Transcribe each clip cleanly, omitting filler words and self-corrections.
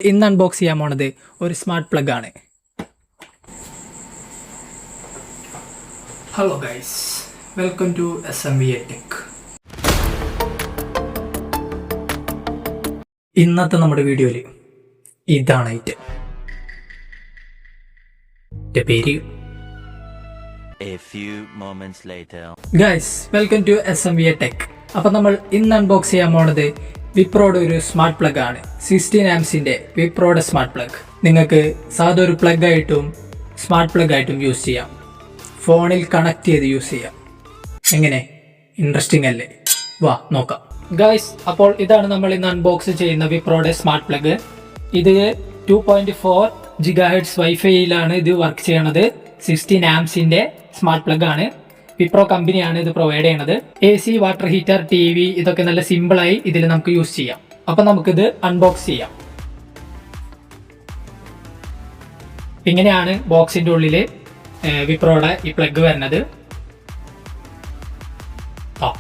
ഇന്ന് അൺബോക്സ് ചെയ്യാൻ പോണത് ഒരു സ്മാർട്ട് പ്ലഗ് ആണ്. Hello guys, welcome to SMVA tech. ഇന്നത്തെ നമ്മുടെ വീഡിയോയിൽ ഇതാണ് ഐറ്റം. പേര് guys, welcome to SMVA tech. അപ്പൊ നമ്മൾ ഇന്ന് അൺബോക്സ് ചെയ്യാൻ പോണത് വിപ്രോയുടെ ഒരു സ്മാർട്ട് പ്ലഗ് ആണ്. 16 ആംസിന്റെ വിപ്രോയുടെ സ്മാർട്ട് പ്ലഗ്. നിങ്ങൾക്ക് സാധാ ഒരു പ്ലഗ് ആയിട്ടും സ്മാർട്ട് പ്ലഗ് ആയിട്ടും യൂസ് ചെയ്യാം. ഫോണിൽ കണക്ട് ചെയ്ത് യൂസ് ചെയ്യാം. എങ്ങനെ, ഇൻട്രസ്റ്റിംഗ് അല്ലേ? വാ നോക്കാം ഗൈസ്. അപ്പോൾ ഇതാണ് നമ്മൾ ഇന്ന് അൺബോക്സ് ചെയ്യുന്ന വിപ്രോയുടെ സ്മാർട്ട് പ്ലഗ്. ഇത് 2.4 GHz വൈഫൈയിലാണ് ഇത് വർക്ക് ചെയ്യണത്. 16 ആംസിന്റെ സ്മാർട്ട് പ്ലഗ് ആണ്. വിപ്രോ കമ്പനിയാണ് ഇത് പ്രൊവൈഡ് ചെയ്യണത്. AC, വാട്ടർ ഹീറ്റർ, TV ഇതൊക്കെ നല്ല സിമ്പിളായി ഇതിൽ നമുക്ക് യൂസ് ചെയ്യാം. അപ്പൊ നമുക്കിത് അൺബോക്സ് ചെയ്യാം. ഇങ്ങനെയാണ് ബോക്സിന്റെ ഉള്ളില് വിപ്രോയുടെ ഈ പ്ലഗ് വരുന്നത്.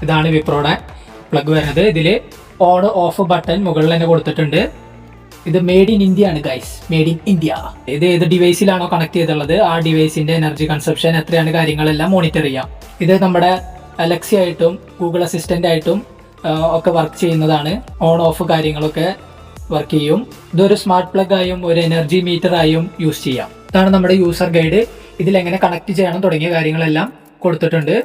ഇതാണ് വിപ്രോയുടെ പ്ലഗ് വരുന്നത്. ഇതില് ഓൺ ഓഫ് ബട്ടൺ മുകളിൽ തന്നെ കൊടുത്തിട്ടുണ്ട്. ഇത് മെയ്ഡ് ഇൻ ഇന്ത്യ ആണ് ഗൈസ്, മെയ്ഡ് ഇൻ ഇന്ത്യ. ഇത് ഏത് ഡിവൈസിലാണോ കണക്ട് ചെയ്തുള്ളത് ആ ഡിവൈസിന്റെ എനർജി കൺസപ്ഷൻ എത്രയാണ് കാര്യങ്ങളെല്ലാം മോണിറ്റർ ചെയ്യാം. ഇത് നമ്മുടെ അലക്സി ആയിട്ടും ഗൂഗിൾ അസിസ്റ്റന്റ് ആയിട്ടും ഒക്കെ വർക്ക് ചെയ്യുന്നതാണ്. ഓൺ ഓഫ് കാര്യങ്ങളൊക്കെ വർക്ക് ചെയ്യും. ഇതൊരു സ്മാർട്ട് പ്ലഗ് ആയും ഒരു എനർജി മീറ്റർ ആയും യൂസ് ചെയ്യാം. ഇതാണ് നമ്മുടെ യൂസർ ഗൈഡ്. ഇതിൽ എങ്ങനെ കണക്ട് ചെയ്യണം തുടങ്ങിയ കാര്യങ്ങളെല്ലാം കൊടുത്തിട്ടുണ്ട്.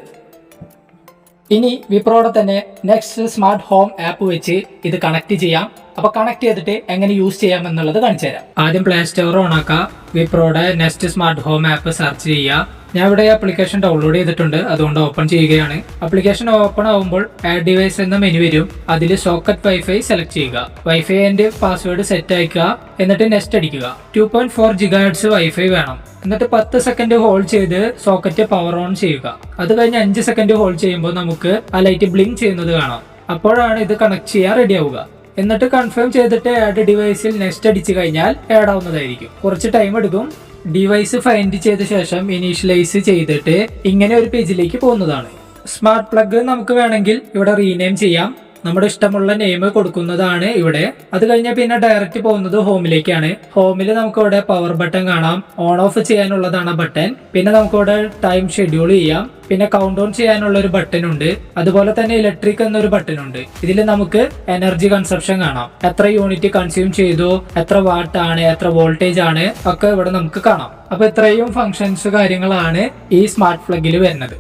ഇനി വിപ്രോയുടെ തന്നെ നെക്സ്റ്റ് സ്മാർട്ട് ഹോം ആപ്പ് വെച്ച് ഇത് കണക്ട് ചെയ്യാം. അപ്പൊ കണക്ട് ചെയ്തിട്ട് എങ്ങനെ യൂസ് ചെയ്യാം എന്നുള്ളത് കാണിച്ചു തരാം. ആദ്യം പ്ലേ സ്റ്റോർ ഓൺ ആക്കുക. വിപ്രോയുടെ next smart home app search ചെയ്യുക. ഞാൻ ഇവിടെ ആപ്ലിക്കേഷൻ ഡൗൺലോഡ് ചെയ്തിട്ടുണ്ട്, അതുകൊണ്ട് ഓപ്പൺ ചെയ്യുകയാണ്. ആപ്ലിക്കേഷൻ ഓപ്പൺ ആവുമ്പോൾ ആഡ് ഡിവൈസ് എന്ന മെനു വരും. അതിൽ സോക്കറ്റ് വൈഫൈ സെലക്ട് ചെയ്യുക. വൈഫൈ ആൻഡ് പാസ്വേഡ് സെറ്റ് അയക്കുക. എന്നിട്ട് നെക്സ്റ്റ് അടിക്കുക. 2.4 GHz വൈഫൈ വേണം. എന്നിട്ട് 10 സെക്കൻഡ് ഹോൾഡ് ചെയ്ത് സോക്കറ്റ് പവർ ഓൺ ചെയ്യുക. അത് കഴിഞ്ഞ് 5 സെക്കൻഡ് ഹോൾഡ് ചെയ്യുമ്പോൾ നമുക്ക് ആ ലൈറ്റ് ബ്ലിങ്ക് ചെയ്യുന്നത് കാണാം. അപ്പോഴാണ് ഇത് കണക്ട് ചെയ്യാൻ റെഡി ആവുക. എന്നിട്ട് കൺഫേം ചെയ്തിട്ട് ആഡ് ഡിവൈസിൽ നെക്സ്റ്റ് അടിച്ചു കഴിഞ്ഞാൽ ആഡ് ആവുന്നതായിരിക്കും. കുറച്ച് ടൈം എടുക്കും. ഡിവൈസ് ഫൈൻഡ് ചെയ്ത ശേഷം ഇനീഷ്യലൈസ് ചെയ്തിട്ട് ഇങ്ങനെ ഒരു പേജിലേക്ക് പോകുന്നതാണ്. സ്മാർട്ട് പ്ലഗ് നമുക്ക് വേണമെങ്കിൽ ഇവിടെ റീനെയിം ചെയ്യാം. നമ്മുടെ ഇഷ്ടമുള്ള നെയിം കൊടുക്കുന്നതാണ് ഇവിടെ. അത് കഴിഞ്ഞാൽ പിന്നെ ഡയറക്റ്റ് പോകുന്നത് ഹോമിലേക്കാണ്. ഹോമിൽ നമുക്ക് ഇവിടെ പവർ ബട്ടൺ കാണാം. ഓൺ ഓഫ് ചെയ്യാനുള്ളതാണ് ബട്ടൺ. പിന്നെ നമുക്ക് ഇവിടെ ടൈം ഷെഡ്യൂൾ ചെയ്യാം. പിന്നെ കൗണ്ട് ഡൗൺ ചെയ്യാനുള്ള ഒരു ബട്ടൺ ഉണ്ട്. അതുപോലെ തന്നെ ഇലക്ട്രിക് എന്നൊരു ബട്ടൺ ഉണ്ട്. ഇതിൽ നമുക്ക് എനർജി കൺസപ്ഷൻ കാണാം. എത്ര യൂണിറ്റ് കൺസ്യൂം ചെയ്തു, എത്ര വാട്ട് ആണ്, എത്ര വോൾട്ടേജ് ആണ് ഒക്കെ ഇവിടെ നമുക്ക് കാണാം. അപ്പൊ ഇത്രയും ഫങ്ഷൻസ് കാര്യങ്ങളാണ് ഈ സ്മാർട്ട് പ്ലഗിൽ വരുന്നത്.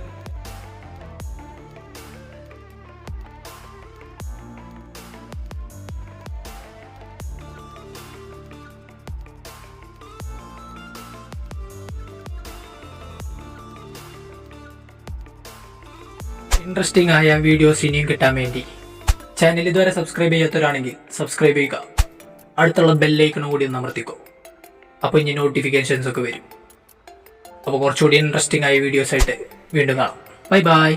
ഇൻട്രസ്റ്റിംഗ് ആയ വീഡിയോസ് ഇനിയും കിട്ടാൻ വേണ്ടി ചാനൽ ഇതുവരെ സബ്സ്ക്രൈബ് ചെയ്യാത്തവരാണെങ്കിൽ സബ്സ്ക്രൈബ് ചെയ്യുക. അടുത്തുള്ള ബെല്ലൈക്കൺ കൂടി ഒന്ന് അമർത്തിക്കോ. അപ്പോൾ ഇനി നോട്ടിഫിക്കേഷൻസ് ഒക്കെ വരും. അപ്പോൾ കുറച്ചുകൂടി ഇൻട്രസ്റ്റിംഗ് ആയ വീഡിയോസ് ആയിട്ട് വീണ്ടും കാണാം. Bye bye.